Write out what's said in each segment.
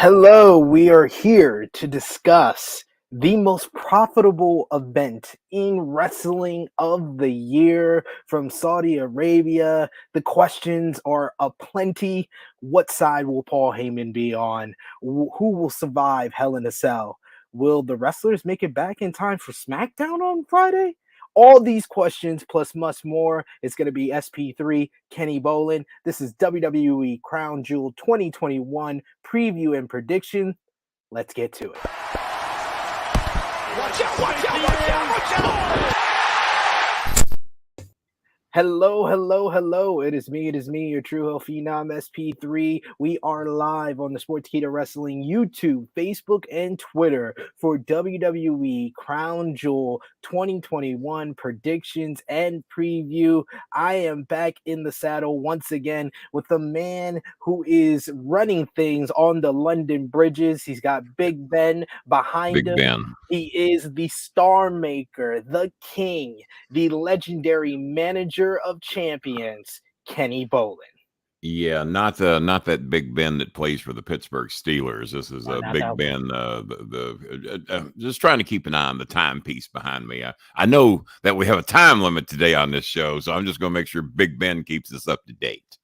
Hello, we are here to discuss the most profitable event in wrestling of the year from Saudi Arabia. The questions are aplenty. What side will Paul Heyman be on? Who will survive Hell in a Cell? Will the wrestlers make it back in time for SmackDown on Friday? All these questions plus much more. It's going to be SP3, Kenny Bolin. This is WWE Crown Jewel 2021 preview and prediction. Let's get to it. Watch out, watch out, watch out, watch out! Hello, hello, hello. It is me, your True Hill Phenom SP3. We are live on the Sportskeeda Wrestling YouTube, Facebook, and Twitter for WWE Crown Jewel 2021 predictions and preview. I am back in the saddle once again with the man who is running things on the London bridges. He's got Big Ben behind him. Ben. He is the star maker, the king, the legendary manager of champions, Kenny Bolin. Yeah, not that Big Ben that plays for the Pittsburgh Steelers. This is Big Ben. Just trying to keep an eye on the timepiece behind me. I know that we have a time limit today on this show, so I'm just going to make sure Big Ben keeps us up to date.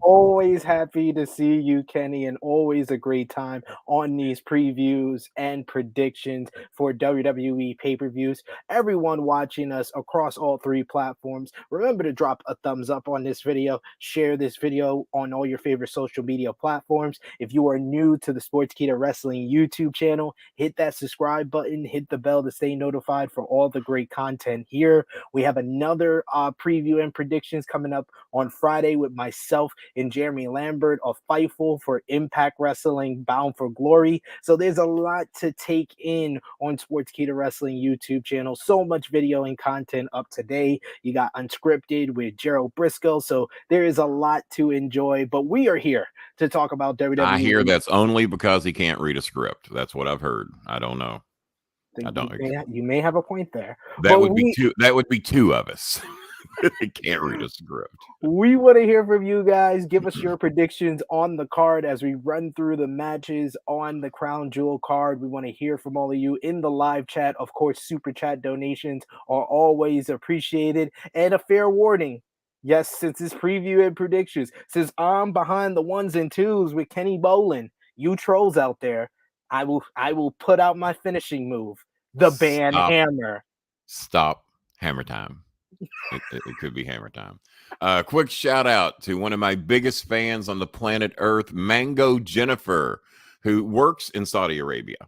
Always happy to see you, Kenny, and always a great time on these previews and predictions for WWE pay-per-views. Everyone watching us across all three platforms, remember to drop a thumbs up on this video, share this video on all your favorite social media platforms. If you are new to the Sportskeeda Wrestling YouTube channel, hit that subscribe button, hit the bell to stay notified for all the great content here. We have another preview and predictions coming up on Friday with myself and Jeremy Lambert of Fightful for Impact Wrestling Bound for Glory. So there's a lot to take in on Sportskeeda Wrestling YouTube channel. So much video and content up today. You got Unscripted with Gerald Briscoe. So there is a lot to enjoy, but we are here to talk about WWE. I hear that's only because he can't read a script. That's what I've heard. I don't know. You may have a point there. That would be two of us. They can't read a script. We want to hear from you guys. Give us your predictions on the card as we run through the matches on the Crown Jewel card. We want to hear from all of you in the live chat. Of course, super chat donations are always appreciated. And a fair warning. Yes, since it's preview and predictions, since I'm behind the ones and twos with Kenny Bolin, you trolls out there, I will put out my finishing move, the Ban Hammer. Stop. Hammer time. It could be hammer time. Quick shout out to one of my biggest fans on the planet Earth, Mango Jennifer, who works in Saudi Arabia.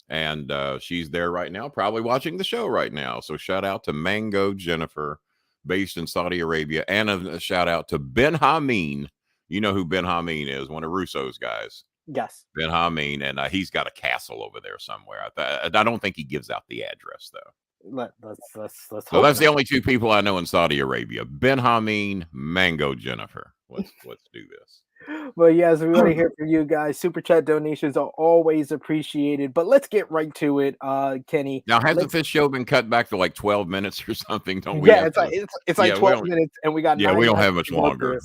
And she's there right now, probably watching the show right now. So shout out to Mango Jennifer, based in Saudi Arabia. And a shout out to Ben Hameen. You know who Ben Hameen is, one of Russo's guys. Yes. Ben Hameen, and he's got a castle over there somewhere. I don't think he gives out the address, though. So that's the only two people I know in Saudi Arabia: Ben Hameen, Mango Jennifer. Let's do this. But yes, we want to hear from you guys. Super chat donations are always appreciated. But let's get right to it, Kenny. Now, hasn't this show been cut back to like 12 minutes or something? Don't we? Yeah, it's like 12 minutes, and we got. Yeah, we don't have much longer.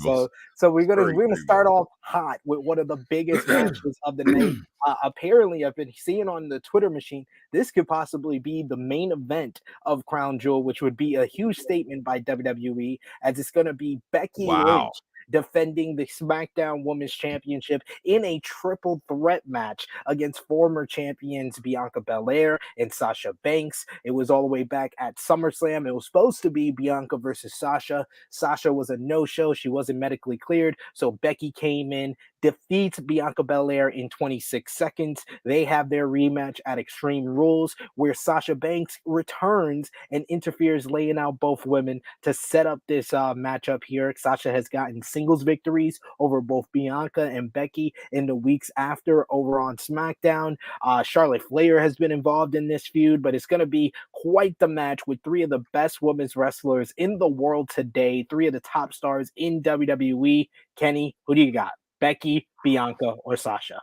So we're gonna start off hot with one of the biggest matches of the night. Apparently, I've been seeing on the Twitter machine, this could possibly be the main event of Crown Jewel, which would be a huge statement by WWE, as it's going to be Becky Lynch defending the SmackDown Women's Championship in a triple threat match against former champions Bianca Belair and Sasha Banks. It was all the way back at SummerSlam. It was supposed to be Bianca versus Sasha. Sasha was a no-show. She wasn't medically cleared, so Becky came in, defeats Bianca Belair in 26 seconds. They have their rematch at Extreme Rules, where Sasha Banks returns and interferes, laying out both women to set up this matchup here. Sasha has gotten singles victories over both Bianca and Becky in the weeks after over on SmackDown. Charlotte Flair has been involved in this feud, but it's going to be quite the match with three of the best women's wrestlers in the world today, three of the top stars in WWE. Kenny, who do you got? Becky, Bianca, or Sasha?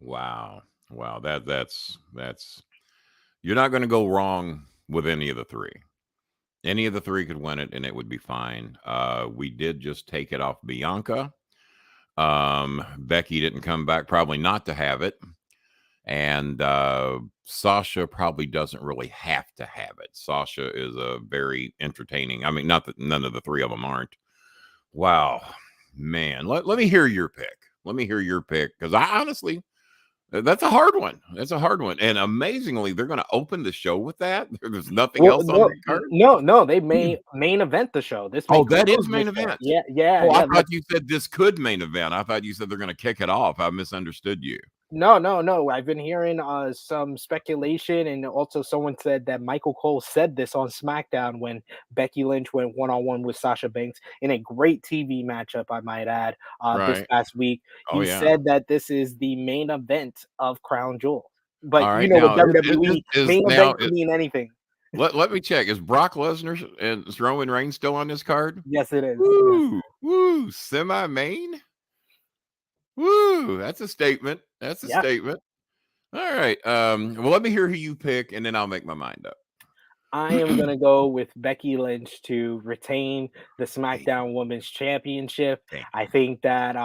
Wow. That's you're not going to go wrong with any of the three. Any of the three could win it, and it would be fine. We did just take it off Bianca. Becky didn't come back, probably not to have it. And Sasha probably doesn't really have to have it. Sasha is a very entertaining. I mean, not that none of the three of them aren't. Wow, man. Let me hear your pick. Let me hear your pick, because I honestly, that's a hard one. That's a hard one. And amazingly, they're going to open the show with that. There's nothing else on the card. No, they main event the show. This that is main event. Yeah. I thought you said this could main event. I thought you said they're going to kick it off. I misunderstood you. No. I've been hearing some speculation, and also someone said that Michael Cole said this on SmackDown when Becky Lynch went one-on-one with Sasha Banks in a great TV matchup, I might add, this past week. He said that this is the main event of Crown Jewel. But with WWE, main event can mean anything. Let me check. Is Brock Lesnar and Roman Reigns still on this card? Yes, it is. Woo, semi-main? Woo, that's a statement. That's a statement. All right. Well, let me hear who you pick, and then I'll make my mind up. I am going to go with Becky Lynch to retain the SmackDown Women's Championship. I think that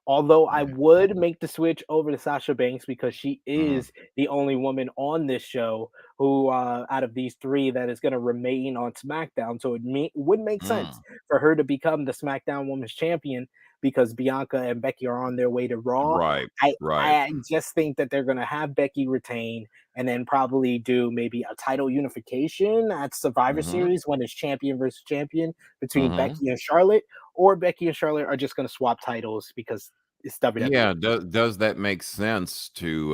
although I would make the switch over to Sasha Banks because she is the only woman on this show who, out of these three, that is going to remain on SmackDown. So it would make sense for her to become the SmackDown Women's Champion, because Bianca and Becky are on their way to Raw. Right. I just think that they're going to have Becky retain and then probably do maybe a title unification at Survivor Series when it's champion versus champion between Becky and Charlotte, or Becky and Charlotte are just going to swap titles because it's WWE. Yeah, does that make sense to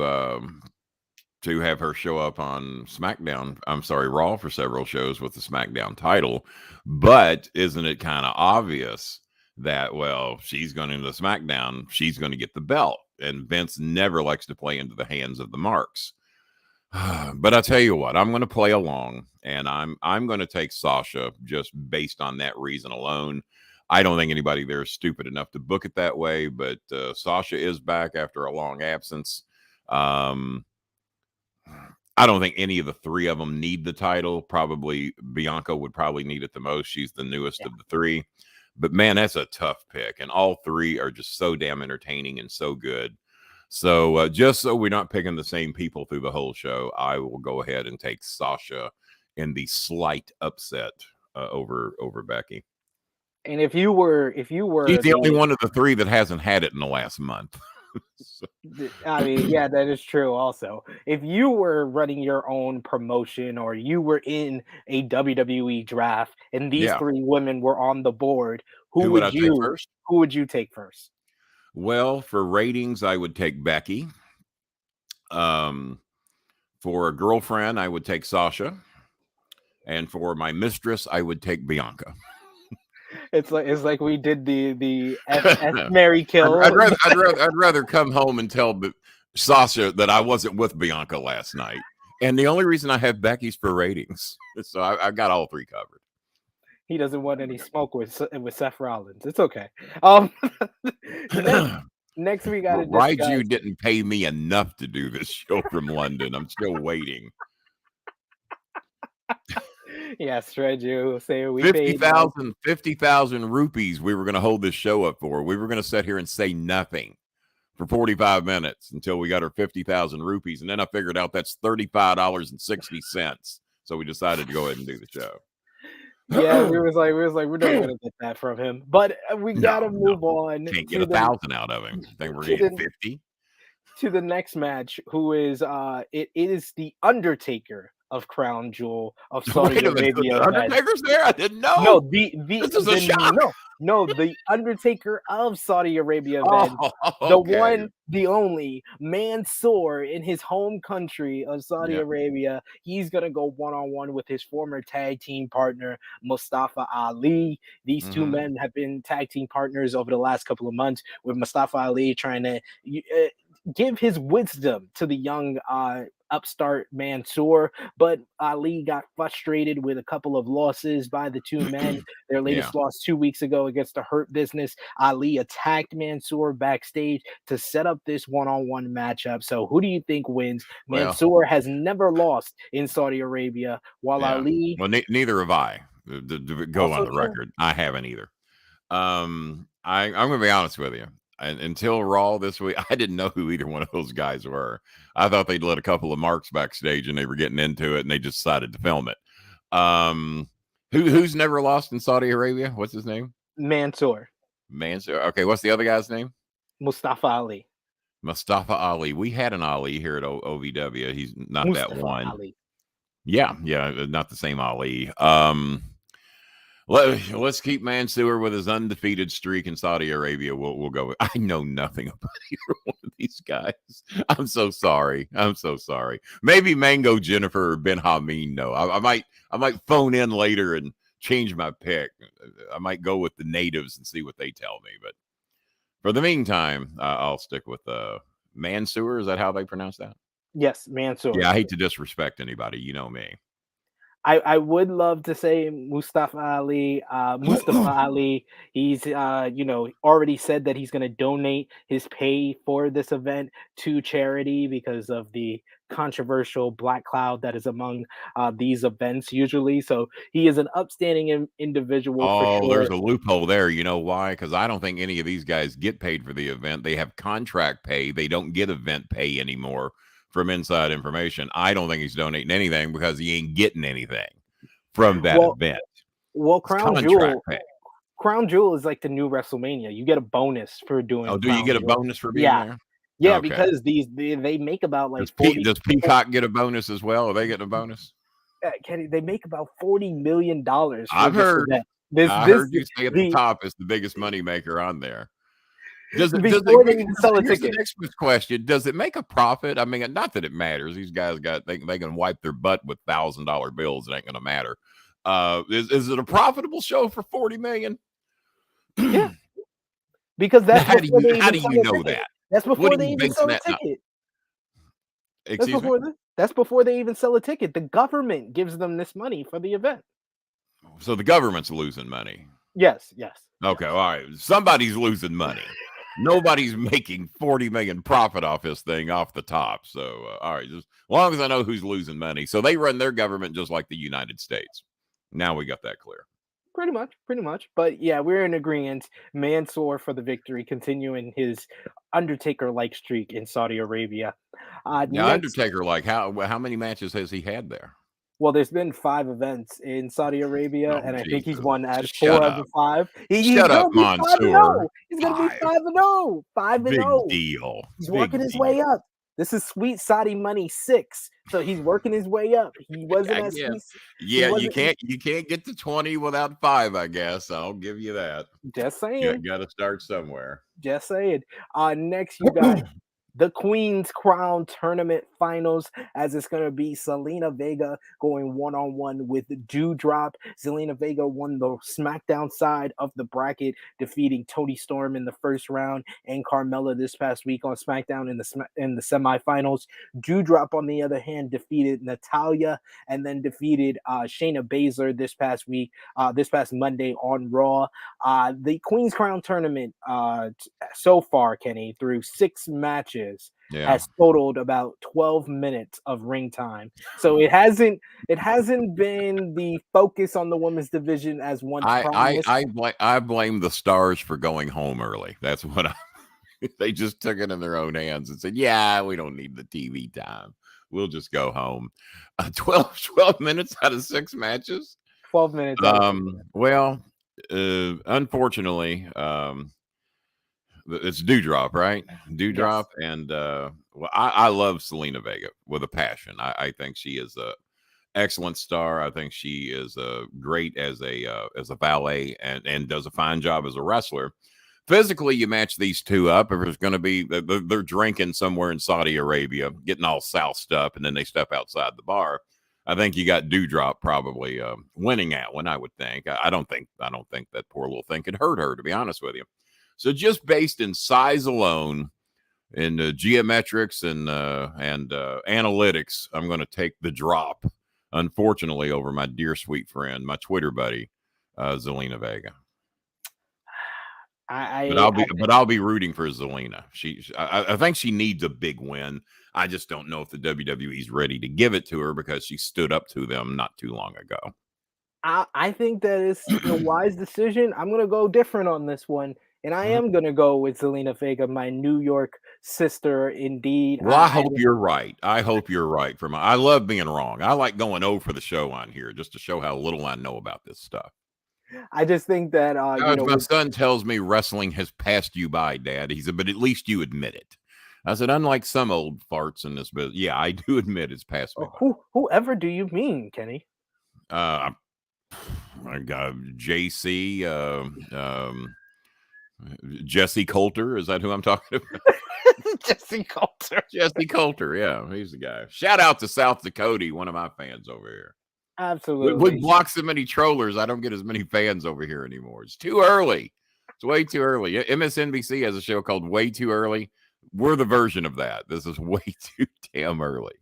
have her show up on SmackDown? I'm sorry, Raw for several shows with the SmackDown title, but isn't it kind of obvious that, well, she's going into SmackDown, she's going to get the belt, and Vince never likes to play into the hands of the marks. But I tell you what, I'm going to play along, and I'm going to take Sasha just based on that reason alone. I don't think anybody there is stupid enough to book it that way, but Sasha is back after a long absence. I don't think any of the three of them need the title. Probably Bianca would probably need it the most. She's the newest of the three. But man, that's a tough pick, and all three are just so damn entertaining and so good. So just so we're not picking the same people through the whole show, I will go ahead and take Sasha in the slight upset over Becky. And if you were, she's the only one of the three that hasn't had it in the last month. So. I mean, yeah, that is true. Also, if you were running your own promotion or you were in a WWE draft and these three women were on the board, who would you take first? Well, for ratings, I would take Becky. For a girlfriend, I would take Sasha, and for my mistress, I would take Bianca. It's like we did the F Mary kill. I'd rather come home and tell Sasha that I wasn't with Bianca last night, and the only reason I have Becky's for ratings. So I got all three covered. He doesn't want any smoke with Seth Rollins. It's okay. Next we got to discuss. Raiju didn't pay me enough to do this show from London. I'm still waiting. Yes, Raiju. Say we 50,000 rupees we were going to hold this show up for. We were going to sit here and say nothing for 45 minutes until we got our 50,000 rupees. And then I figured out that's $35.60. So we decided to go ahead and do the show. Yeah, we was like, we're not gonna get that from him, but we gotta move on. Can't get 1,000 out of him. Think we're getting 50 to the next match. Who is it is the Undertaker of Crown Jewel of Saudi Arabia. The Undertaker's there? I didn't know. No, this is a shock. No, the Undertaker of Saudi Arabia event. The one, the only Mansoor in his home country of Saudi Arabia. He's gonna go one-on-one with his former tag team partner Mustafa Ali. These two men have been tag team partners over the last couple of months, with Mustafa Ali trying to give his wisdom to the young upstart Mansoor, but Ali got frustrated with a couple of losses by the two men. Their latest loss 2 weeks ago against the Hurt Business. Ali attacked Mansoor backstage to set up this one-on-one matchup. So who do you think wins? Mansoor has never lost in Saudi Arabia, while Ali... Well, neither have I. To go on the record, I haven't either. I'm going to be honest with you. and until Raw this week, I didn't know who either one of those guys were. I thought they'd let a couple of marks backstage and they were getting into it and they just decided to film it. Who's never lost in Saudi Arabia? What's his name? Mansoor. Okay, what's the other guy's name? Mustafa Ali. Mustafa Ali. We had an Ali here at OVW. He's not Mustafa that one. Ali. Yeah, not the same Ali. Let's keep Mansoor with his undefeated streak in Saudi Arabia. We'll go with. I know nothing about either one of these guys. I'm so sorry. Maybe Mango Jennifer or Ben Hameen. No, I might phone in later and change my pick. I might go with the natives and see what they tell me. But for the meantime, I'll stick with Mansoor. Is that how they pronounce that? Yes, Mansoor. Yeah, I hate to disrespect anybody. You know me. I would love to say Mustafa Ali. Mustafa Ali, he's already said that he's going to donate his pay for this event to charity because of the controversial black cloud that is among these events usually. So he is an upstanding individual. Oh, for sure. There's a loophole there. You know why? Because I don't think any of these guys get paid for the event. They have contract pay. They don't get event pay anymore. From inside information, I don't think he's donating anything because he ain't getting anything from that event. Well, Crown Jewel is like the new WrestleMania. You get a bonus for doing. Oh, do you get a bonus for being there? Yeah, okay. Because they make about like. Does Peacock get a bonus as well? Are they getting a bonus? Kenny, they make about $40 million. I've heard. I heard you say at the top is the biggest moneymaker on there. Does it sell a ticket? The next question: does it make a profit? I mean, not that it matters. These guys they can wipe their butt with $1,000 bills. It ain't going to matter. Is it a profitable show for $40 million? Yeah, because that's how do you know that? That's before they even sell a ticket. That's before they even sell a ticket. The government gives them this money for the event. So the government's losing money. Yes. Okay, all right. Somebody's losing money. Nobody's making 40 million profit off this thing off the top. So, all right, just as long as I know who's losing money. So they run their government just like the United States. Now we got that clear. Pretty much. But yeah, we're in agreement. Mansoor for the victory, continuing his Undertaker-like streak in Saudi Arabia. Undertaker-like. How many matches has he had there? Well, there's been 5 events in Saudi Arabia, and I think he's won at 4 of the 5. Shut up, Mansoor. He's going to be 5-0. 5-0. Big deal. He's working his way up. This is Sweet Saudi Money 6, so he's working his way up. He wasn't as sweet. Yeah, you can't get to 20 without 5. I guess I'll give you that. Just saying. You got to start somewhere. Just saying. Next, you got the Queen's Crown Tournament Finals, as it's going to be Zelina Vega going one-on-one with Doudrop. Zelina Vega won the SmackDown side of the bracket, defeating Toni Storm in the first round and Carmella this past week on SmackDown in the semifinals. Doudrop, on the other hand, defeated Natalya and then defeated Shayna Baszler this past Monday on Raw. The Queen's Crown Tournament so far, Kenny, through 6 matches, has totaled about 12 minutes of ring time. So it hasn't been the focus on the women's division as one promised. I blame the stars for going home early. That's what they just took it in their own hands and said, yeah, we don't need the TV time. We'll just go home. 12 minutes out of 6 matches. 12 minutes. Unfortunately, it's Doudrop, right? Doudrop. Yes. And I love Zelina Vega with a passion. I think she is a excellent star. I think she is great as a ballet and does a fine job as a wrestler. Physically, you match these two up. If it's going to be they're drinking somewhere in Saudi Arabia, getting all soused up, and then they step outside the bar. I think you got Doudrop probably winning that one. I would think. I don't think that poor little thing could hurt her, to be honest with you. So just based in size alone, in geometrics and analytics, I'm going to take the drop, unfortunately, over my dear sweet friend, my Twitter buddy, Zelina Vega. I'll be rooting for Zelina. I think she needs a big win. I just don't know if the WWE's ready to give it to her because she stood up to them not too long ago. I think that is a wise decision. I'm going to go different on this one. And I am going to go with Zelina Vega, my New York sister, indeed. Well, I hope you're right. I hope you're right. I love being wrong. I like going over the show on here just to show how little I know about this stuff. I just think that my son tells me wrestling has passed you by, Dad. He said, but at least you admit it. I said, unlike some old farts in this business, yeah, I do admit it's passed me by. Whoever do you mean, Kenny? I got JC, Jesse Coulter. Is that who I'm talking about? Jesse Coulter. Jesse Coulter. Yeah, he's the guy. Shout out to South Dakota, one of my fans over here. Absolutely. We block so many trollers. I don't get as many fans over here anymore. It's too early. It's way too early. MSNBC has a show called Way Too Early. We're the version of that. This is way too damn early.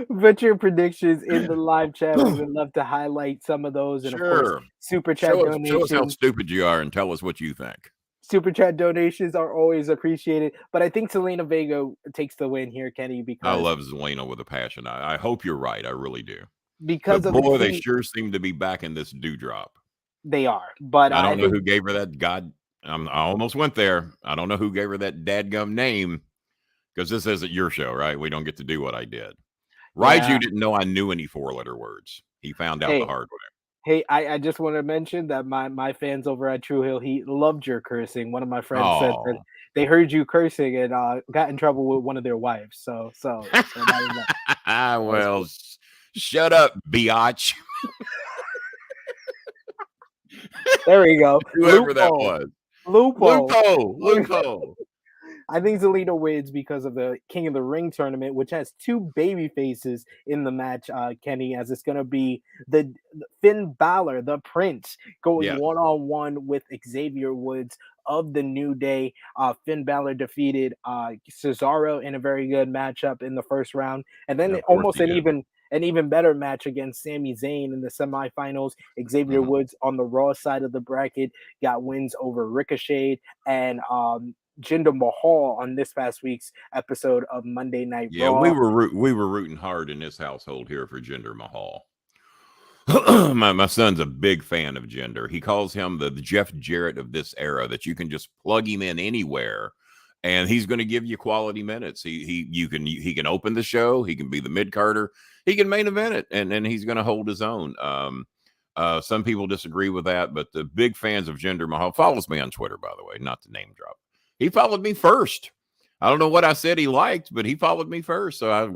But your predictions in the live chat, we would love to highlight some of those. And sure. Of course, super chat donations. Show us how stupid you are and tell us what you think. Super chat donations are always appreciated. But I think Zelina Vega takes the win here, Kenny, because I love Zelina with a passion. I hope you're right. I really do. Because but boy, they sure seem to be back in this Doudrop. They are. But I don't know who gave her that I almost went there. I don't know who gave her that dadgum name, because this isn't your show, right? We don't get to do what I did. Raiju didn't know I knew any 4-letter words. He found out the hard way. Hey, I just want to mention that my fans over at True Hill, he loved your cursing. One of my friends said that they heard you cursing and got in trouble with one of their wives. So well, shut up, biatch. There we go. Whoever that was. Loophole. I think Zelina wins because of the King of the Ring tournament, which has two baby faces in the match, Kenny, as it's going to be the Finn Bálor, the Prince, going one-on-one with Xavier Woods of the New Day. Finn Bálor defeated Cesaro in a very good matchup in the first round, and then almost an even better match against Sami Zayn in the semifinals. Xavier Woods on the Raw side of the bracket got wins over Ricochet and Jinder Mahal on this past week's episode of Monday Night Raw. We were rooting hard in this household here for Jinder Mahal. my son's a big fan of Jinder. He calls him the Jeff Jarrett of this era, that you can just plug him in anywhere and he's going to give you quality minutes. He can open the show, he can be the mid-carder, he can main event it, and he's going to hold his own. Some people disagree with that, but the big fans of Jinder Mahal follows me on Twitter, by the way, not to name drop. He followed me first. I don't know what I said he liked, but he followed me first. So I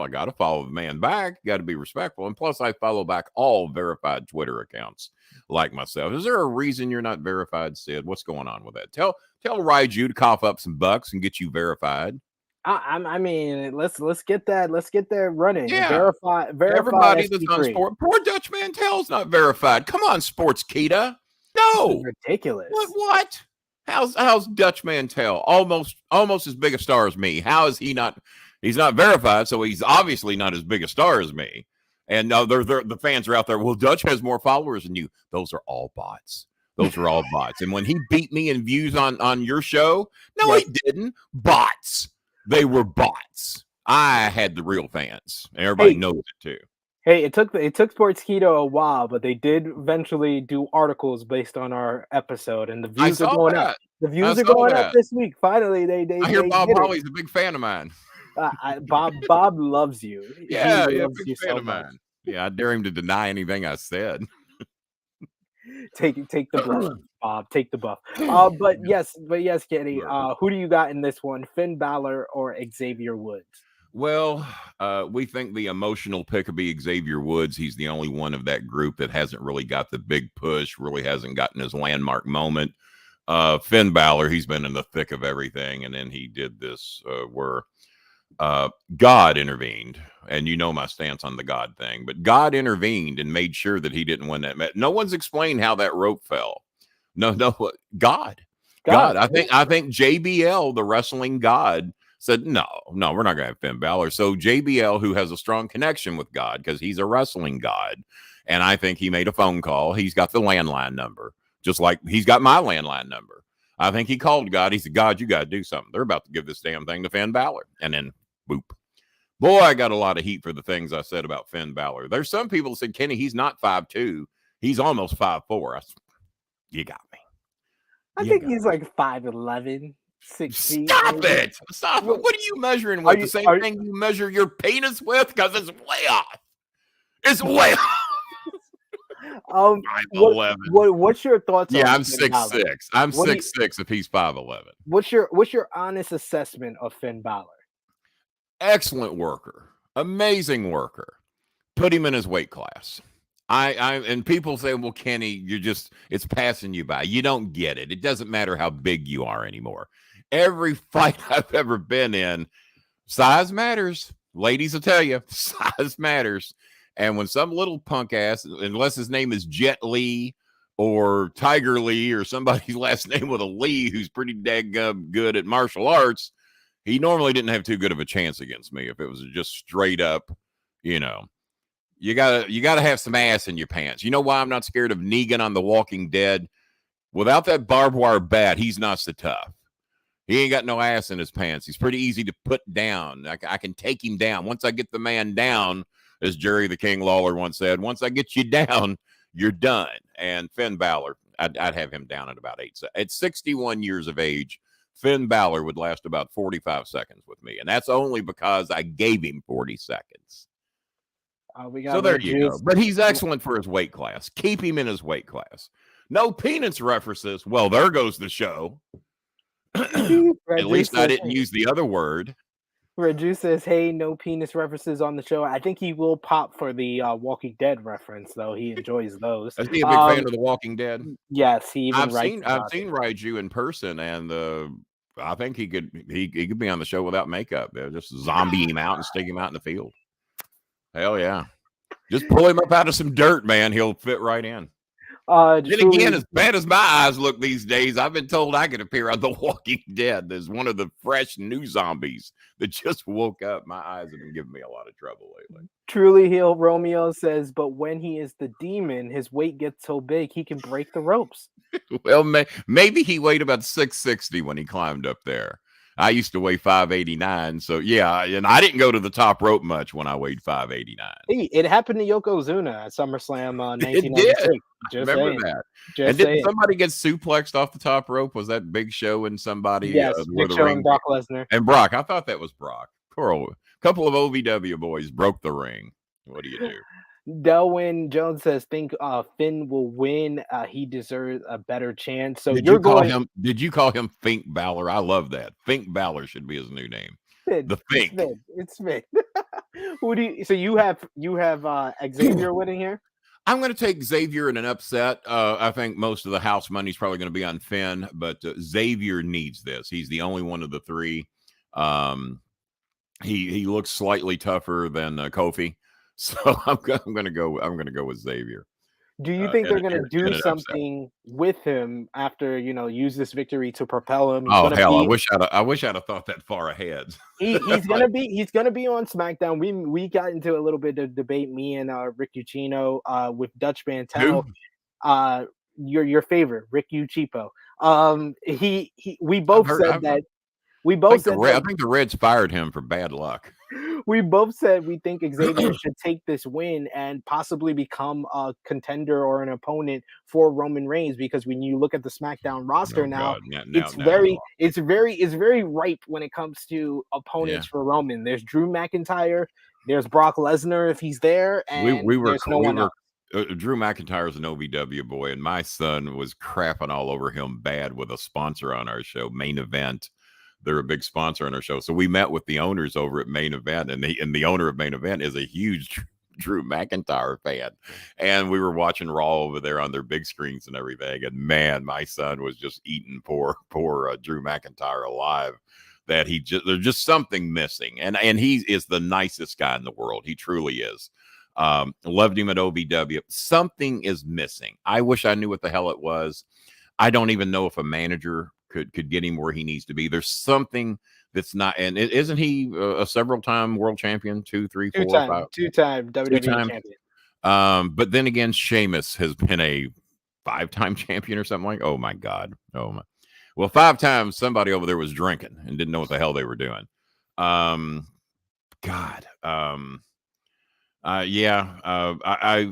got to follow the man back. Got to be respectful. And plus, I follow back all verified Twitter accounts like myself. Is there a reason you're not verified, Sid? What's going on with that? Tell Raiju to cough up some bucks and get you verified. I mean, let's get that. Let's get that running. Yeah. Verify. Everybody that's on sport. Poor Dutch Mantel's not verified. Come on, Sportskeeda. No. Ridiculous. What? How's Dutch Mantel almost as big a star as me? How is he not? He's not verified, so he's obviously not as big a star as me. And the fans are out there. Well, Dutch has more followers than you. Those are all bots. Those are all bots. And when he beat me in views on your show, no, he didn't. Bots. They were bots. I had the real fans. Everybody knows it too. Hey, it took Sportskeeda a while, but they did eventually do articles based on our episode, and the views are going up. The views are going up this week. Finally, they I hear Bob Holly's a big fan of mine. Bob loves you. Yeah, big fan of mine. Yeah, I dare him to deny anything I said. Take the buff, Bob. Take the buff. But yes, Kenny. Who do you got in this one? Finn Bálor or Xavier Woods? Well, we think the emotional pick would be Xavier Woods. He's the only one of that group that hasn't really got the big push, really hasn't gotten his landmark moment. Finn Bálor, he's been in the thick of everything, and then he did this where God intervened, and you know my stance on the God thing, but God intervened and made sure that he didn't win that match. No one's explained how that rope fell. No, God. I think JBL, the wrestling God, said, no, we're not going to have Finn Bálor. So JBL, who has a strong connection with God because he's a wrestling God, and I think he made a phone call. He's got the landline number, just like he's got my landline number. I think he called God. He said, God, you got to do something. They're about to give this damn thing to Finn Bálor. And then, boop. Boy, I got a lot of heat for the things I said about Finn Bálor. There's some people that said, Kenny, he's not 5'2". He's almost 5'4". You got me. I think he's like 5'11", 6 feet. Stop Maybe. it! Stop it! What are you measuring Are with? you- The same are- thing you measure your penis with? Because it's way off. It's way off. 5'11". What's your thoughts on Yeah, I'm Finn Balor? 6'6". I'm What do you- 6'6" if he's 5'11". What's your honest assessment of Finn Balor? Excellent worker, amazing worker. Put him in his weight class. And people say, well, Kenny, it's passing you by. You don't get it. It doesn't matter how big you are anymore. Every fight I've ever been in, size matters. Ladies will tell you, size matters. And when some little punk ass, unless his name is Jet Li or Tiger Lee or somebody's last name with a Lee who's pretty daggum good at martial arts, he normally didn't have too good of a chance against me if it was just straight up, you know. You gotta have some ass in your pants. You know why I'm not scared of Negan on The Walking Dead? Without that barbed wire bat, he's not so tough. He ain't got no ass in his pants. He's pretty easy to put down. I can take him down. Once I get the man down, as Jerry the King Lawler once said, once I get you down, you're done. And Finn Balor, I'd have him down at about 8 seconds. At 61 years of age, Finn Balor would last about 45 seconds with me. And that's only because I gave him 40 seconds. So there you go. But he's excellent for his weight class. Keep him in his weight class. No penis references. Well, there goes the show. At least I didn't use the other word. Raju says, hey, no penis references on the show. I think he will pop for the Walking Dead reference, though. He enjoys those. Is he a big fan of The Walking Dead? Yes, he even I've seen Raju in person, and I think he could be on the show without makeup. They'll just zombie him out and stick him out in the field. Hell yeah. Just pull him up out of some dirt, man. He'll fit right in. Then again, as bad as my eyes look these days, I've been told I could appear on The Walking Dead as one of the fresh new zombies that just woke up. My eyes have been giving me a lot of trouble lately. Truly Heal Romeo says, but when he is the demon, his weight gets so big he can break the ropes. Well, maybe he weighed about 660 when he climbed up there. I used to weigh 589, so yeah, and I didn't go to the top rope much when I weighed 589. Hey, it happened to Yokozuna at SummerSlam 1996. It did. Just remember saying. that. Just and didn't somebody get suplexed off the top rope? Was that Big Show and somebody? Yes, Big Show and Brock Lesnar. And Brock. I thought that was Brock. A couple of OVW boys broke the ring. What do you do? Delwyn Jones says, think Finn will win. He deserves a better chance. So did you call him Fink Balor? I love that. Fink Balor should be his new name. Finn, the Fink. It's Finn. Who do you? So you have Xavier winning here. I'm going to take Xavier in an upset. I think most of the house money is probably going to be on Finn, but Xavier needs this. He's the only one of the three. He looks slightly tougher than Kofi. So I'm gonna go with Xavier. Do you think they're gonna do something with him after use this victory to propel him? I wish I'd have thought that far ahead. He's gonna be on SmackDown. We got into a little bit of debate, me and Rick Ucchino with Dutch Mantel. Your favorite, Rick Ucchipo. We both said that. I think the Reds fired him for bad luck. We both said we think Xavier should take this win and possibly become a contender or an opponent for Roman Reigns, because when you look at the SmackDown roster it's very ripe when it comes to opponents for Roman. There's Drew McIntyre, there's Brock Lesnar if he's there, and there's no one else. Drew McIntyre's an OVW boy, and my son was crapping all over him bad with a sponsor on our show, Main Event. They're a big sponsor on our show. So we met with the owners over at Main Event, and the owner of Main Event is a huge Drew McIntyre fan. And we were watching Raw over there on their big screens and everything. And man, my son was just eating poor Drew McIntyre alive. That there's just something missing. And he is the nicest guy in the world. He truly is. Loved him at OVW. Something is missing. I wish I knew what the hell it was. I don't even know if a manager could get him where he needs to be. There's something that's not, and isn't he a several-time world champion? 2, 3, 4, 5? Two-time WWE champion. But then again, Sheamus has been a 5-time champion or something like. Oh my God. Oh my. Well, 5 times somebody over there was drinking and didn't know what the hell they were doing. I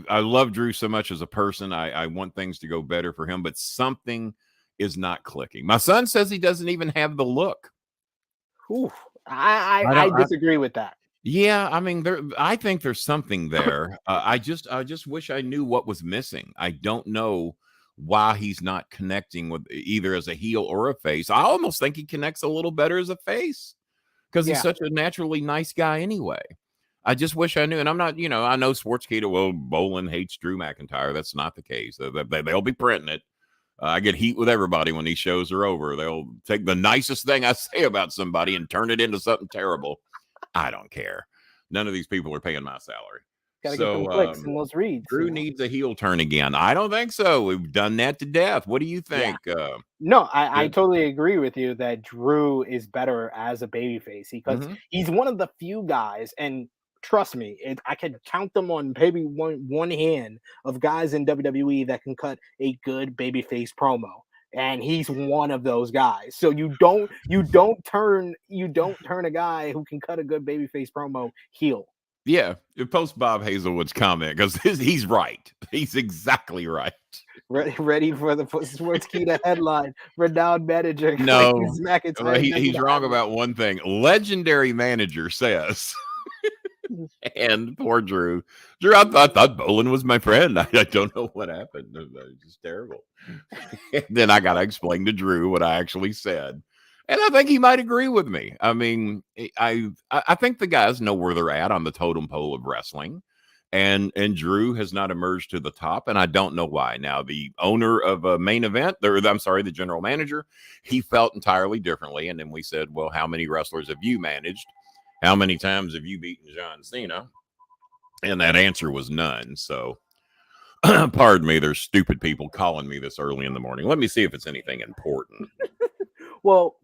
love Drew so much as a person. I want things to go better for him, but something is not clicking. My son says he doesn't even have the look. Ooh, I disagree with that. Yeah, I mean, I think there's something there. I just wish I knew what was missing. I don't know why he's not connecting with either as a heel or a face. I almost think he connects a little better as a face because he's such a naturally nice guy anyway. I just wish I knew. And I'm not, I know Sportskeeda, well, Bolin hates Drew McIntyre. That's not the case. They'll be printing it. I get heat with everybody when these shows are over. They'll take the nicest thing I say about somebody and turn it into something terrible. I don't care. None of these people are paying my salary. Gotta get them clicks and those reads. Drew needs a heel turn again. I don't think so. We've done that to death. What do you think? Yeah. No, I totally agree with you that Drew is better as a babyface because he's one of the few guys, and trust me, I can count them on maybe one hand of guys in WWE that can cut a good babyface promo. And he's one of those guys. So you don't turn a guy who can cut a good babyface promo heel. Yeah, post Bob Hazelwood's comment because he's right. He's exactly right. Ready for the Sportskeeda headline. Renowned manager. No, he's wrong about one thing. Legendary manager says. And poor Drew. I thought Bolin was my friend. I don't know what happened. It was just terrible. And then I got to explain to Drew what I actually said. And I think he might agree with me. I mean, I think the guys know where they're at on the totem pole of wrestling. And Drew has not emerged to the top, and I don't know why. Now, the owner of a main event, the general manager, he felt entirely differently. And then we said, well, how many wrestlers have you managed? How many times have you beaten John Cena? And that answer was none. So, pardon me, there's stupid people calling me this early in the morning. Let me see if it's anything important. Well,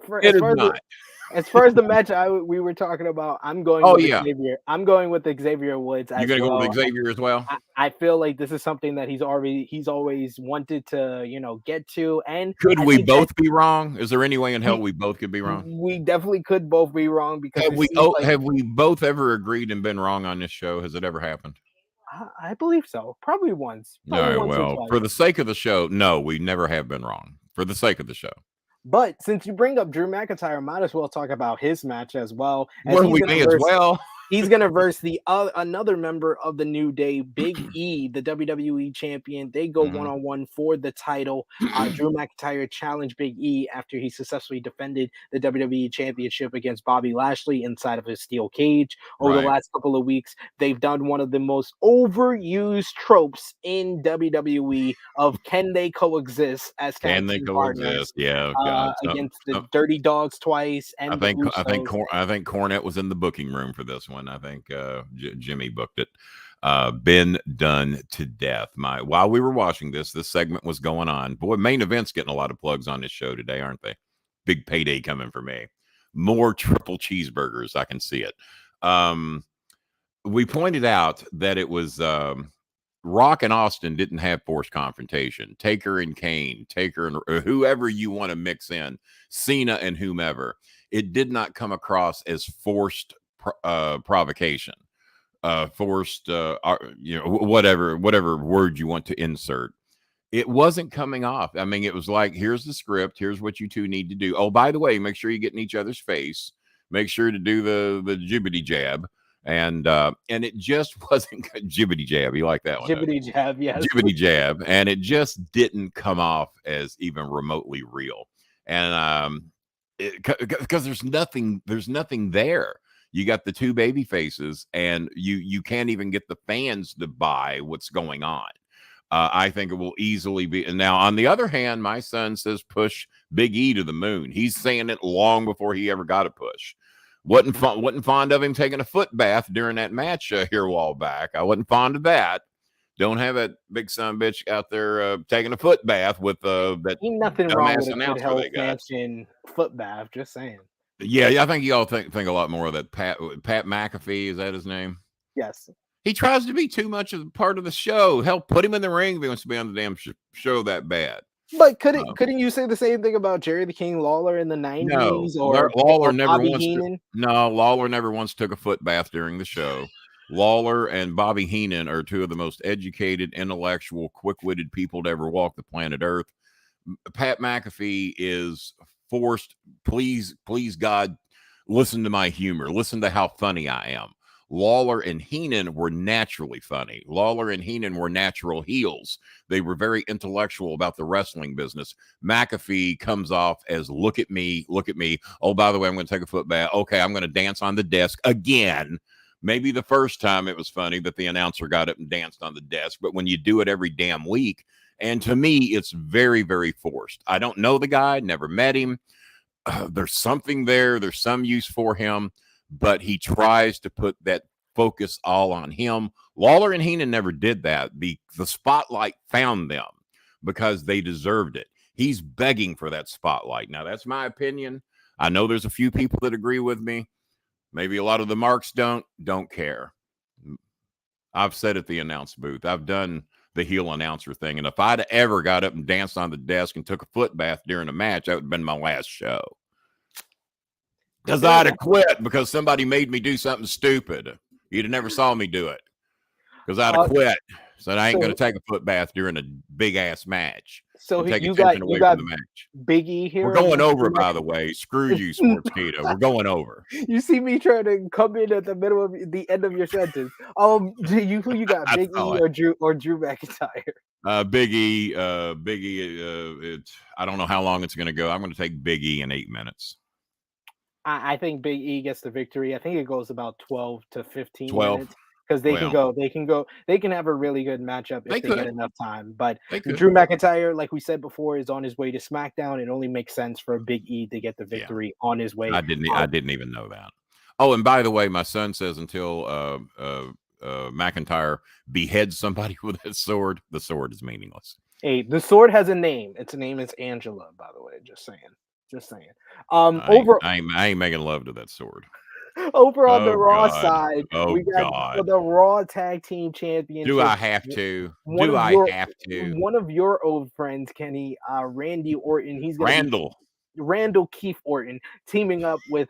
as far as the match we were talking about, I'm going with Xavier. I'm going with Xavier Woods. You're going to go with Xavier as well? I feel like this is something that he's always wanted to, get to. And could we both be wrong? Is there any way in hell we both could be wrong? We definitely could both be wrong because have we both ever agreed and been wrong on this show? Has it ever happened? I believe so. Probably once. All right. Well, for the sake of the show, no, we never have been wrong. For the sake of the show. But since you bring up Drew McIntyre, might as well talk about his match as well. We may as well. He's going to verse another member of the New Day, Big E, the WWE champion. They go one-on-one for the title. Drew McIntyre challenged Big E after he successfully defended the WWE championship against Bobby Lashley inside of a steel cage. Over the last couple of weeks, they've done one of the most overused tropes in WWE of can they coexist as can they coexist? Yeah, against the Dirty Dogs twice. And I think Cornette was in the booking room for this one. I think Jimmy booked it. Been done to death. While we were watching this segment was going on. Boy, main event's getting a lot of plugs on this show today, aren't they? Big payday coming for me. More triple cheeseburgers. I can see it. We pointed out that it was Rock and Austin didn't have forced confrontation. Taker and Kane, Taker and whoever you want to mix in, Cena and whomever. It did not come across as forced provocation, forced, whatever word you want to insert. It wasn't coming off. I mean, it was like, here's the script. Here's what you two need to do. Oh, by the way, make sure you get in each other's face. Make sure to do the jibbity jab. And it just wasn't jibbity jab. You like that one? Jibbity jab, yes. Jibbity jab. And it just didn't come off as even remotely real. And because there's nothing there. You got the two baby faces, and you can't even get the fans to buy what's going on. I think it will easily be. And now, on the other hand, my son says push Big E to the moon. He's saying it long before he ever got a push. Wasn't fond of him taking a foot bath during that match here a while back. I wasn't fond of that. Don't have that big son bitch out there taking a foot bath with that. Ain't nothing wrong with a good health mansion foot bath. Just saying. Yeah, I think you all think a lot more of that. Pat McAfee, is that his name? Yes. He tries to be too much of a part of the show. Hell, put him in the ring if he wants to be on the damn show that bad. But couldn't you say the same thing about Jerry the King Lawler in the 90s? No, Lawler never once took a foot bath during the show. Lawler and Bobby Heenan are two of the most educated, intellectual, quick-witted people to ever walk the planet Earth. Pat McAfee is forced. Please, God, listen to my humor. Listen to how funny I am. Lawler and Heenan were naturally funny. Lawler and Heenan were natural heels. They were very intellectual about the wrestling business. McAfee comes off as, look at me. Oh, by the way, I'm going to take a foot bath. Okay, I'm going to dance on the desk again. Maybe the first time it was funny that the announcer got up and danced on the desk, but when you do it every damn week, and to me, it's very, very forced. I don't know the guy, never met him. There's something there. There's some use for him, but he tries to put that focus all on him. Lawler and Heenan never did that. The spotlight found them because they deserved it. He's begging for that spotlight. Now, that's my opinion. I know there's a few people that agree with me. Maybe a lot of the marks don't care. I've said at the announce booth, I've done the heel announcer thing. And if I'd ever got up and danced on the desk and took a foot bath during a match, that would have been my last show. Because I'd have quit because somebody made me do something stupid. You'd have never saw me do it. Because I'd have quit. So I ain't going to take a foot bath during a big-ass match. So take you attention got away from the match. Big E here. We're going over, by the way. Screw you, Sportskeeda. We're going over. You see me trying to come in at the middle of the end of your sentence. Who you got, Big E or Drew McIntyre? Big E. I don't know how long it's going to go. I'm going to take Big E in 8 minutes. I think Big E gets the victory. I think it goes about 12 to 15 minutes. Because they can have a really good matchup if they get enough time. But Drew McIntyre, like we said before, is on his way to SmackDown. It only makes sense for Big E to get the victory on his way. I didn't even know that. Oh, and by the way, my son says until McIntyre beheads somebody with that sword, the sword is meaningless. Hey, the sword has a name. Its name is Angela, by the way. Just saying. I ain't making love to that sword. Over on the Raw side, we got the Raw Tag Team Championship. Do I have to? One of your old friends, Kenny, Randy Orton. He's Randall Keith Orton teaming up with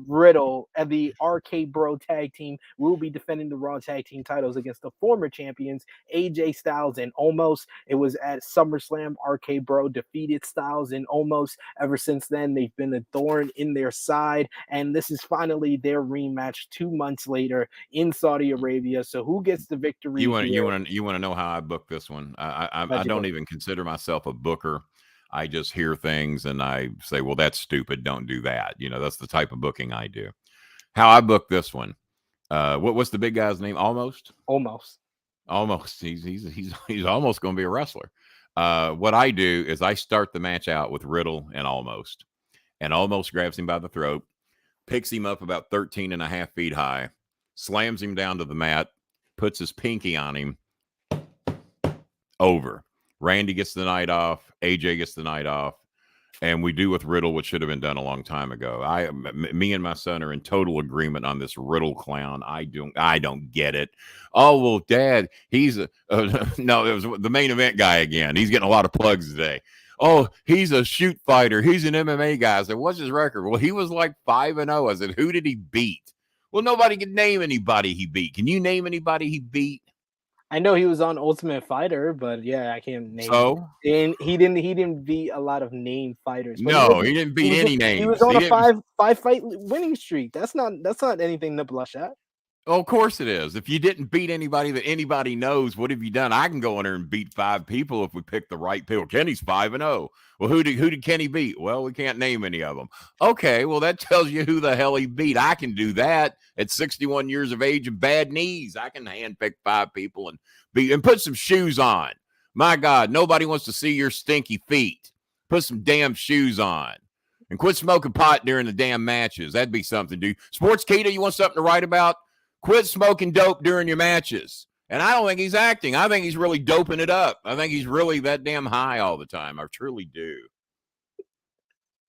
Riddle and the RKBro tag team will be defending the Raw tag team titles against the former champions AJ Styles and Omos. It was at SummerSlam. RKBro defeated Styles and Omos. Ever since then, they've been a thorn in their side, and this is finally their rematch 2 months later in Saudi Arabia. So who gets the victory? You want to know how I booked this one? I don't even consider myself a booker. I just hear things and I say, well, that's stupid. Don't do that. That's the type of booking I do. How I book this one. What's the big guy's name? Almost. He's almost going to be a wrestler. What I do is I start the match out with Riddle and Almost grabs him by the throat, picks him up about 13 and a half feet high, slams him down to the mat, puts his pinky on him. Over. Randy gets the night off. AJ gets the night off. And we do with Riddle what should have been done a long time ago. Me and my son are in total agreement on this Riddle clown. I don't get it. Oh, well, Dad, he's no, it was the main event guy again. He's getting a lot of plugs today. Oh, he's a shoot fighter. He's an MMA guy. I said, what's his record? Well, he was like 5-0. I said, who did he beat? Well, nobody can name anybody he beat. Can you name anybody he beat? I know he was on Ultimate Fighter, but yeah, I can't name. So him. And he didn't beat a lot of named fighters. No, he didn't beat any names. He was on a five fight winning streak. That's not anything to blush at. Oh, of course it is. If you didn't beat anybody that anybody knows, what have you done? I can go in there and beat 5 people if we pick the right people. Kenny's 5-0. Well, who did Kenny beat? Well, we can't name any of them. Okay, well, that tells you who the hell he beat. I can do that at 61 years of age and bad knees. I can handpick 5 people and put some shoes on. My God, nobody wants to see your stinky feet. Put some damn shoes on. And quit smoking pot during the damn matches. That'd be something, dude. Sportskeeda, you want something to write about? Quit smoking dope during your matches. And I don't think he's acting. I think he's really doping it up. I think he's really that damn high all the time. I truly do.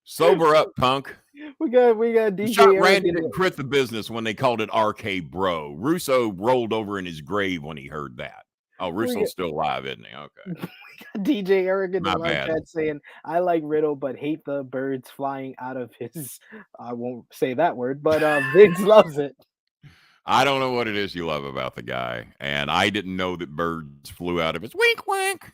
Sober up, punk. We got DJ. Chuck Randy didn't quit the business when they called it RK-Bro. Russo rolled over in his grave when he heard that. Oh, Russo's still alive, isn't he? Okay. DJ Eric in the live chat saying, I like Riddle, but hate the birds flying out of his, I won't say that word, but Vince loves it. I don't know what it is you love about the guy, and I didn't know that birds flew out of his wink wink.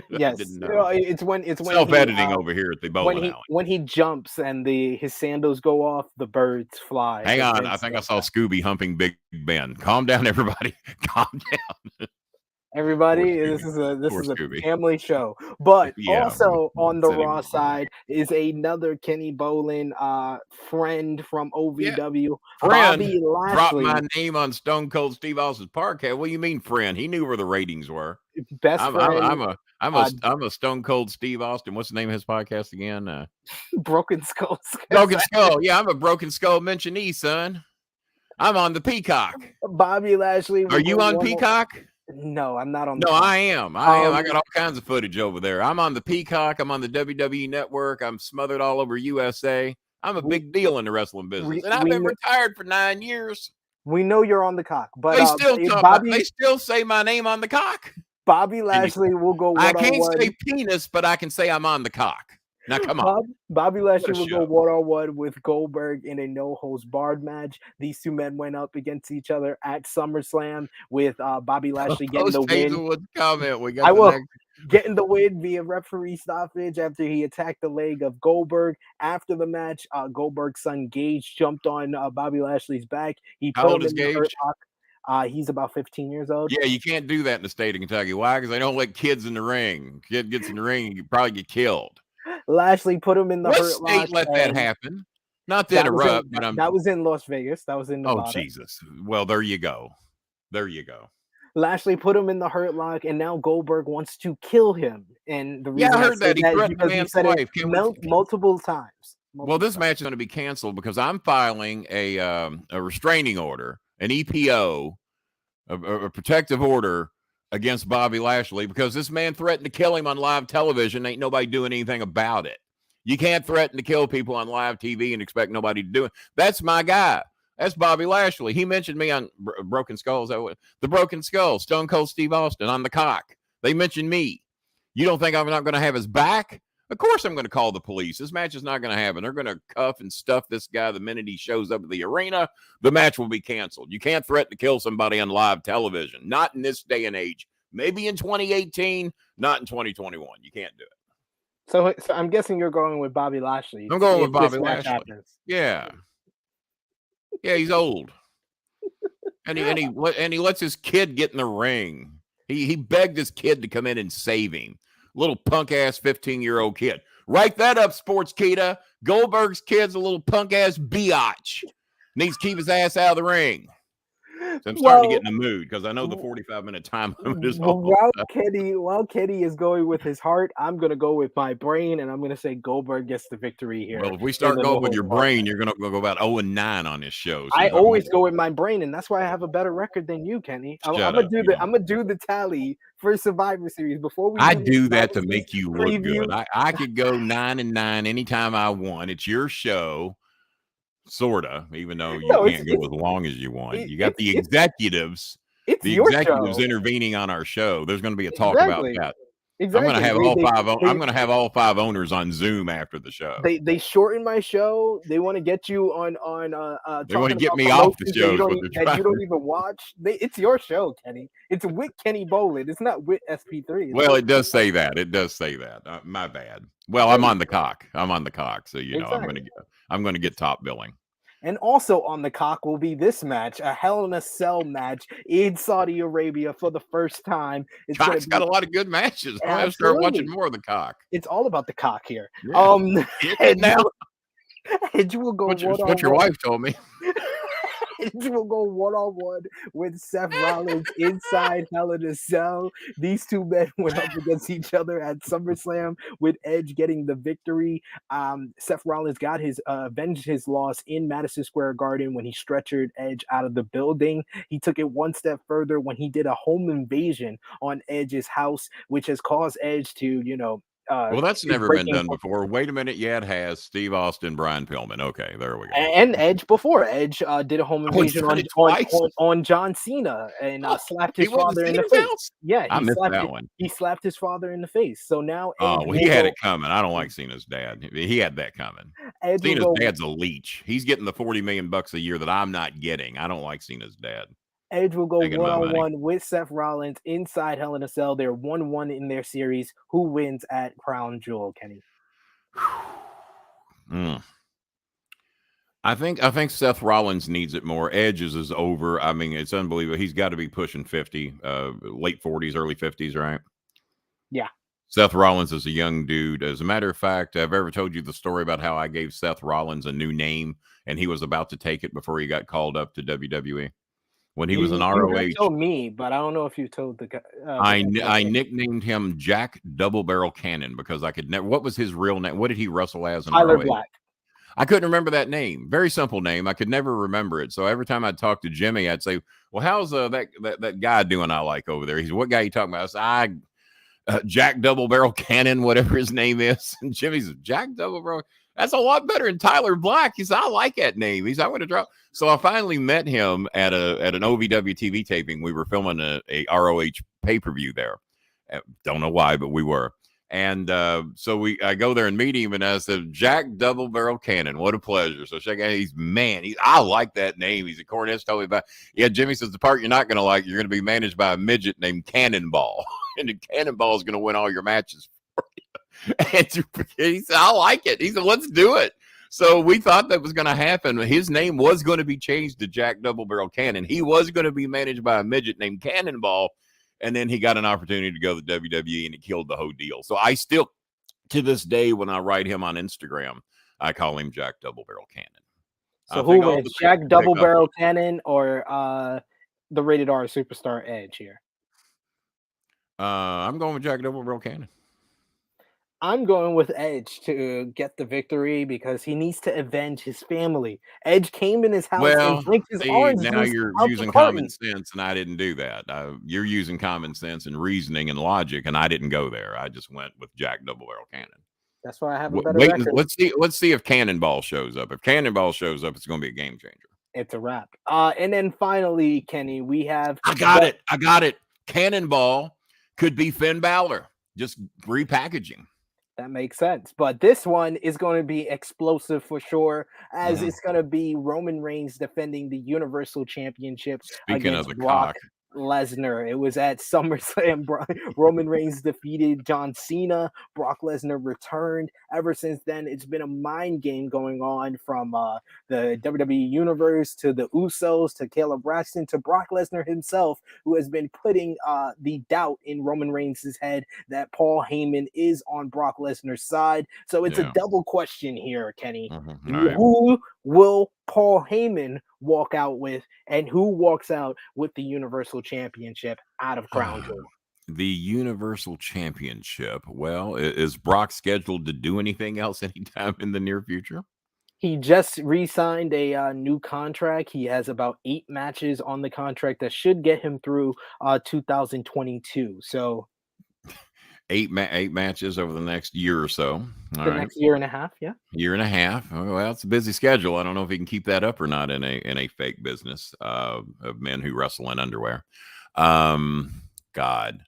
Yes, didn't know. it's when Self-editing over here at the bowling alley. when he jumps and his sandals go off, the birds fly. Hang on, I think I saw Scooby humping Big Ben. Calm down, everybody. Calm down. Everybody, this is a family show. But also on the Raw side is another Kenny Bolin friend from OVW, Bobby Lashley. Dropped my name on Stone Cold Steve Austin's podcast. What do you mean, friend? He knew where the ratings were. Best friend. I'm a Stone Cold Steve Austin. What's the name of his podcast again? Broken Skull. Broken Skull. Yeah, I'm a Broken Skull mentionee, son. I'm on the Peacock. Bobby Lashley. Are you on Peacock? No, I'm not on. No, I am. I got all kinds of footage over there. I'm on the Peacock. I'm on the WWE Network. I'm smothered all over USA. I'm a big deal in the wrestling business, and I've been retired for 9 years. We know you're on the cock, but they still say my name on the cock. Bobby Lashley will go. I can't say penis, but I can say I'm on the cock. Now, come on. Bobby Lashley will go one-on-one with Goldberg in a no-holds-barred match. These two men went up against each other at SummerSlam with Bobby Lashley getting the win. Getting the win via referee stoppage after he attacked the leg of Goldberg. After the match, Goldberg's son Gage jumped on Bobby Lashley's back. How old is Gage? He's about 15 years old. Yeah, you can't do that in the state of Kentucky. Why? Because they don't let kids in the ring. Kid gets in the ring, you probably get killed. Lashley put him in the hurt lock. What state let that happen? Not to interrupt, but that was in Las Vegas. That was in Nevada. Oh, Jesus. Well, there you go. Lashley put him in the hurt lock, and now Goldberg wants to kill him. And the reason I heard that he threatened the man's wife multiple times. Well, this match is going to be canceled because I'm filing a restraining order, an EPO, a protective order against Bobby Lashley because this man threatened to kill him on live television. Ain't nobody doing anything about it. You can't threaten to kill people on live TV and expect nobody to do it. That's my guy. That's Bobby Lashley. He mentioned me on Broken Skulls. The Broken Skull, Stone Cold Steve Austin on the cock. They mentioned me. You don't think I'm not going to have his back? Of course I'm going to call the police. This match is not going to happen. They're going to cuff and stuff this guy the minute he shows up at the arena. The match will be canceled. You can't threaten to kill somebody on live television. Not in this day and age. Maybe in 2018, not in 2021. You can't do it. So I'm guessing you're going with Bobby Lashley. I'm going with Bobby Lashley. Yeah. Yeah, he's old. and he lets his kid get in the ring. He begged his kid to come in and save him. Little punk-ass 15-year-old kid. Write that up, Sportskeeda. Goldberg's kid's a little punk-ass biatch. Needs to keep his ass out of the ring. So I'm starting to get in the mood because I know the 45-minute time limit is while Kenny is going with his heart, I'm going to go with my brain, and I'm going to say Goldberg gets the victory here. Well, if we start going with your brain, you're going to go about 0-9 on this show. So I always go with my brain, and that's why I have a better record than you, Kenny. I'm going to do the tally for Survivor Series before we. I do that to make you look good. I could go 9-9 anytime I want. It's your show. Sorta, even though you can't go as long as you want. You got the executives. The executives intervening on our show. There's going to be a talk about that. Exactly. I'm going to have all five owners on Zoom after the show. They shorten my show. They want to get you on. They want to get me off the show. That you don't even watch. It's your show, Kenny. It's with Kenny Bolin. It's not with SP3. Well, it does say that. My bad. Well, I'm on the cock. So I'm going to get top billing. And also on the cock will be this match, a Hell in a Cell match in Saudi Arabia for the first time. Cock's got a lot of good matches. I have to start watching more of the cock. It's all about the cock here. Yeah. Edge will go what your wife told me. Edge will go one-on-one with Seth Rollins inside Hell in a Cell. These two men went up against each other at SummerSlam with Edge getting the victory. Seth Rollins got avenged his loss in Madison Square Garden when he stretchered Edge out of the building. He took it one step further when he did a home invasion on Edge's house, which has caused Edge to, well, that's never been done before. Wait a minute. Yeah, it has. Steve Austin, Brian Pillman. Okay, there we go. And Edge before. Edge did a home invasion on John Cena and slapped his father in the face. Yeah, I missed that one. He slapped his father in the face. So now he had it coming. I don't like Cena's dad. He had that coming. Cena's dad's a leech. He's getting the $40 million a year that I'm not getting. I don't like Cena's dad. Edge will go Taking my money. 1-on-1 with Seth Rollins inside Hell in a Cell. They're 1-1 in their series. Who wins at Crown Jewel, Kenny? I think Seth Rollins needs it more. Edge's is over. I mean, it's unbelievable. He's got to be pushing 50, late 40s, early 50s, right? Yeah. Seth Rollins is a young dude. As a matter of fact, I've ever told you the story about how I gave Seth Rollins a new name and he was about to take it before he got called up to WWE. When he was an ROH. You told me, but I don't know if you told the guy. I nicknamed him Jack Double Barrel Cannon because I could never. What was his real name? What did he wrestle as in Tyler ROH? Black. I couldn't remember that name. Very simple name. I could never remember it. So every time I'd talk to Jimmy, I'd say, "Well, how's that guy doing? I like over there." He said, "What guy are you talking about?" I said, Jack Double Barrel Cannon, whatever his name is. And Jimmy says, Jack Double Barrel. That's a lot better than Tyler Black. He said, I like that name. He said, I want to drop. So I finally met him at an OVW TV taping. We were filming a ROH pay-per-view there. Don't know why, but we were. And so I go there and meet him, and I said, Jack Double Barrel Cannon. What a pleasure. So I like that name. He's a Cornette's told me about. Yeah, Jimmy says, the part you're not going to like, you're going to be managed by a midget named Cannonball. And the Cannonball is going to win all your matches for you. And he said, I like it. He said, let's do it. So we thought that was going to happen. His name was going to be changed to Jack Double Barrel Cannon. He was going to be managed by a midget named Cannonball. And then he got an opportunity to go to WWE and it killed the whole deal. So I still, to this day, when I write him on Instagram, I call him Jack Double Barrel Cannon. So who wins, Jack Double Barrel Cannon or the Rated R Superstar Edge here? I'm going with Jack Double Barrel Cannon. I'm going with Edge to get the victory because he needs to avenge his family. Edge came in his house and drank his orange juice. Now you're using common sense, and I didn't do that. You're using common sense and reasoning and logic, and I didn't go there. I just went with Jack Double Barrel Cannon. That's why I have a better record. Let's see if Cannonball shows up. If Cannonball shows up, it's going to be a game changer. It's a wrap. And then finally, Kenny, we have. I got it. Cannonball could be Finn Bálor, just repackaging. That makes sense. But this one is going to be explosive for sure, as it's going to be Roman Reigns defending the Universal Championship against Brock Lesnar. It was at SummerSlam. Roman Reigns defeated John Cena. Brock Lesnar returned. Ever since then, it's been a mind game going on from the WWE Universe to the Usos to Caleb Braxton to Brock Lesnar himself, who has been putting the doubt in Roman Reigns' head that Paul Heyman is on Brock Lesnar's side. So it's a double question here, Kenny. Who will Paul Heyman walk out with, and who walks out with the Universal Championship out of Crown Jewel? The Universal Championship. Well, is Brock scheduled to do anything else anytime in the near future? He just re-signed a new contract. He has about 8 matches on the contract that should get him through 2022. So 8 matches over the next year or so. Next year and a half, yeah. Year and a half. Well, it's a busy schedule. I don't know if he can keep that up or not in a fake business of men who wrestle in underwear. God.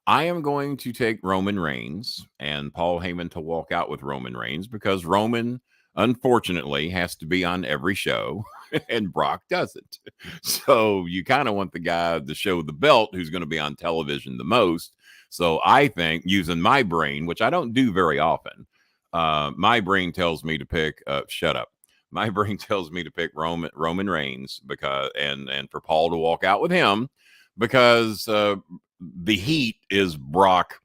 I am going to take Roman Reigns and Paul Heyman to walk out with Roman Reigns because Roman, unfortunately, has to be on every show and Brock doesn't. So you kind of want the guy to show the belt who's going to be on television the most. So I think using my brain, which I don't do very often, my brain tells me to pick shut up. My brain tells me to pick Roman Reigns because and for Paul to walk out with him because the heat is Brock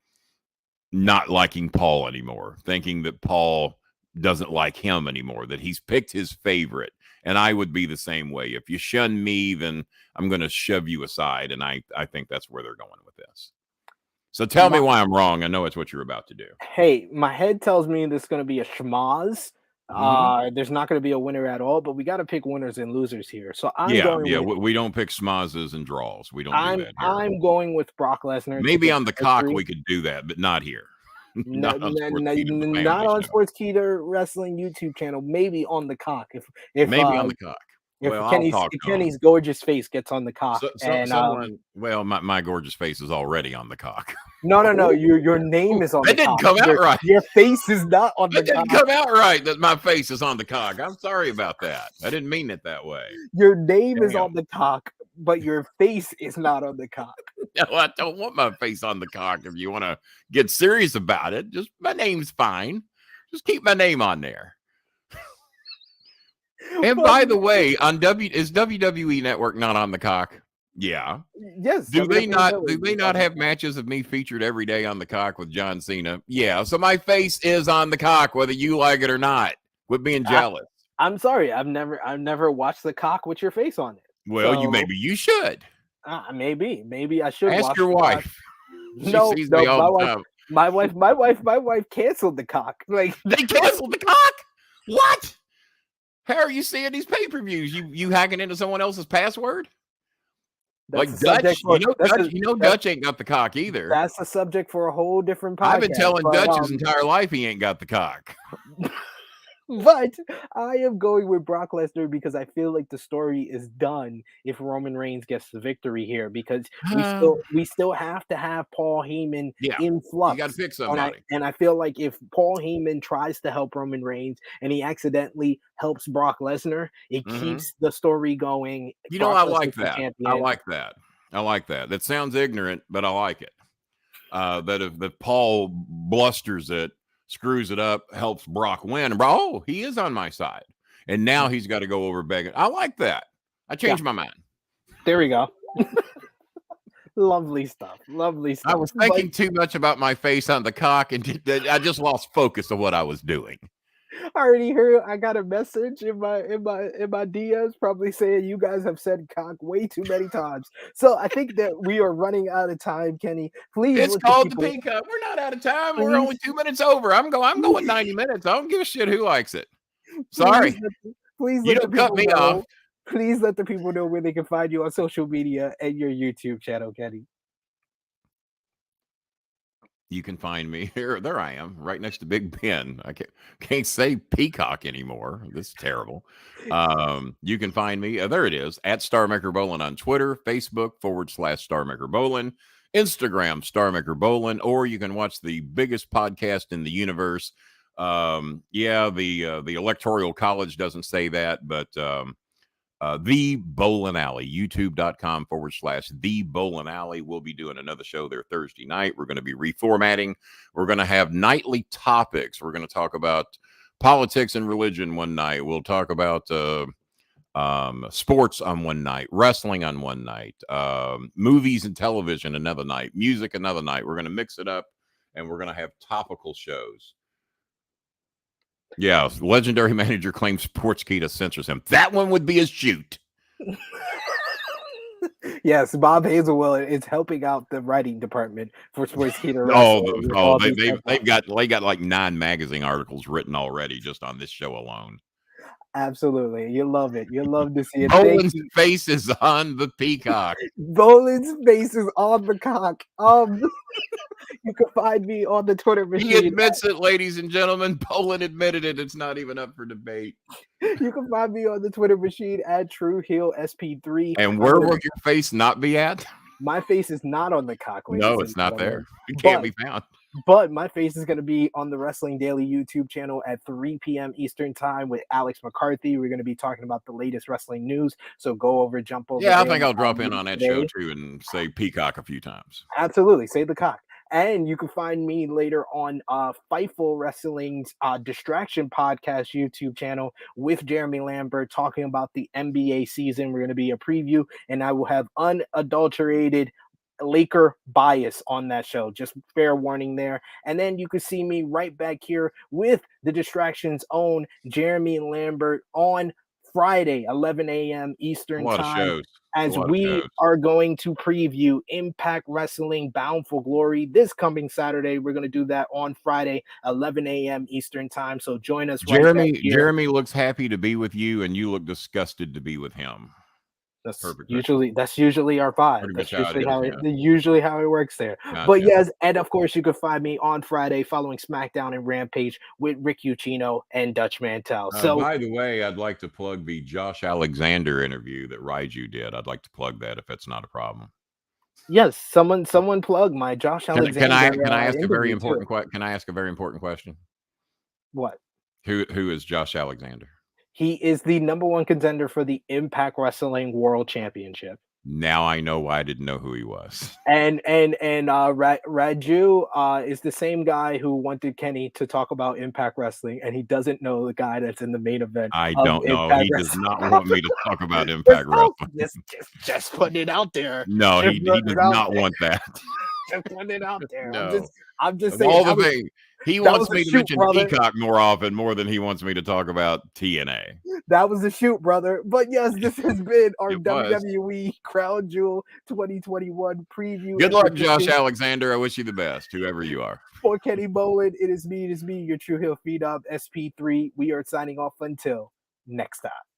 not liking Paul anymore, thinking that Paul doesn't like him anymore, that he's picked his favorite. And I would be the same way. If you shun me, then I'm going to shove you aside. And I think that's where they're going with this. So tell me why I'm wrong. I know it's what you're about to do. Hey, my head tells me this is going to be a schmoz. There's not going to be a winner at all, but we got to pick winners and losers here. So we don't pick schmozzes and draws. We don't do that here. I'm going with Brock Lesnar. Maybe on the cock we could do that, but not here. Not on Sportskeeda Wrestling YouTube channel. Maybe on the cock. If maybe on the cock. If Kenny's gorgeous face gets on the cock, my gorgeous face is already on the cock. No. Your name is on the cock. That didn't come out right. Your face is not on the cock. It didn't come out right that my face is on the cock. I'm sorry about that. I didn't mean it that way. Your name is on the cock, but your face is not on the cock. No, I don't want my face on the cock. If you want to get serious about it, just my name's fine. Just keep my name on there. And by the way, is WWE Network not on the cock? Yeah. Yes. Do they not have matches of me featured every day on the cock with John Cena? Yeah. So my face is on the cock, whether you like it or not. Quit being jealous. I'm sorry. I've never watched the cock with your face on it. Well, so, maybe you should. Maybe I should. Ask your wife. No, my wife canceled the cock. Like they canceled the cock. What? How are you seeing these pay-per-views? You hacking into someone else's password? Like Dutch, Dutch ain't got the cock either. That's a subject for a whole different podcast. I've been telling Dutch his entire life he ain't got the cock. But I am going with Brock Lesnar because I feel like the story is done if Roman Reigns gets the victory here, because we still have to have Paul Heyman in flux. You got to pick somebody. And I feel like if Paul Heyman tries to help Roman Reigns and he accidentally helps Brock Lesnar, it keeps the story going. I like that. I like that. That sounds ignorant, but I like it. That if Paul blusters it, screws it up, helps Brock win. Oh, he is on my side. And now he's got to go over begging. I like that. I changed my mind. There we go. Lovely stuff. I was thinking too much about my face on the cock, and I just lost focus of what I was doing. I already heard. I got a message in my DMs probably saying you guys have said cock way too many times. So I think that we are running out of time, Kenny. Please. It's called the peacock. We're not out of time. Please. We're only 2 minutes over. I'm going 90 minutes. I don't give a shit who likes it. Sorry. Please you don't cut me off. Please let the people know where they can find you on social media and your YouTube channel, Kenny. You can find me here. There I am, right next to Big Ben. I can't say peacock anymore. This is terrible. You can find me. There it is, at Starmaker Bolin on Twitter, Facebook /Starmaker Bolin, Instagram Starmaker Bolin, or you can watch the biggest podcast in the universe. The Electoral College doesn't say that, but The Bolin Alley, youtube.com /The Bolin Alley. We'll be doing another show there Thursday night. We're going to be reformatting. We're going to have nightly topics. We're going to talk about politics and religion one night. We'll talk about sports on one night, wrestling on one night, movies and television another night, music another night. We're going to mix it up, and we're going to have topical shows. Yeah, legendary manager claims Sportskeeda censors him. That one would be a shoot. Yes, Bob Hazelwell is helping out the writing department for Sportskeeda. They got like 9 magazine articles written already just on this show alone. Absolutely. You love it. You love to see it. Bolin's face is on the peacock. Bolin's face is on the cock. You can find me on the Twitter machine. He admits it, ladies and gentlemen. Bolin admitted it. It's not even up for debate. You can find me on the Twitter machine at TrueHeelSP3. And where will your face not be at? My face is not on the cock. No, it's not there. It can't be found. But my face is going to be on the Wrestling Daily YouTube channel at 3 p.m. Eastern time with Alex McCarthy. We're going to be talking about the latest wrestling news. So jump over. Yeah, I think I'll drop in on that show too and say peacock a few times. Absolutely. Say the cock. And you can find me later on Fightful Wrestling's Distraction Podcast YouTube channel with Jeremy Lambert talking about the NBA season. We're going to be a preview, and I will have unadulterated Laker bias on that show. Just fair warning there. And then you can see me right back here with the Distraction's own Jeremy Lambert on Friday, 11 a.m. Eastern time, as we are going to preview Impact Wrestling Bound for Glory this coming Saturday. We're going to do that on Friday, 11 a.m. Eastern time. So join us. Jeremy looks happy to be with you, and you look disgusted to be with him. That's usually our vibe. That's usually how it works there. Gotcha. But yes, and of course you can find me on Friday following SmackDown and Rampage with Rick Ucchino and Dutch Mantel. So by the way, I'd like to plug the Josh Alexander interview that Raiju did. I'd like to plug that if it's not a problem. Yes, someone plug my Josh Alexander. Can I ask a very important question? Can I ask a very important question? What? Who is Josh Alexander? He is the #1 contender for the Impact Wrestling World Championship. Now I know why I didn't know who he was. And Raju is the same guy who wanted Kenny to talk about Impact Wrestling, and he doesn't know the guy that's in the main event. I of don't know. Impact He does Wrestling. not want me to talk about Impact Wrestling. Just putting it out there. No, he does not want that. Just putting it out there. No. I'm just Of saying. all the things, he wants me to mention brother. Peacock more than he wants me to talk about TNA. That was a shoot, brother. But yes, this has been our It was. WWE Crown Jewel 2021 preview. Good luck, Josh Alexander. I wish you the best, whoever you are. For Kenny Bolin, it is me, your True Heel Feed Up, SP3. We are signing off until next time.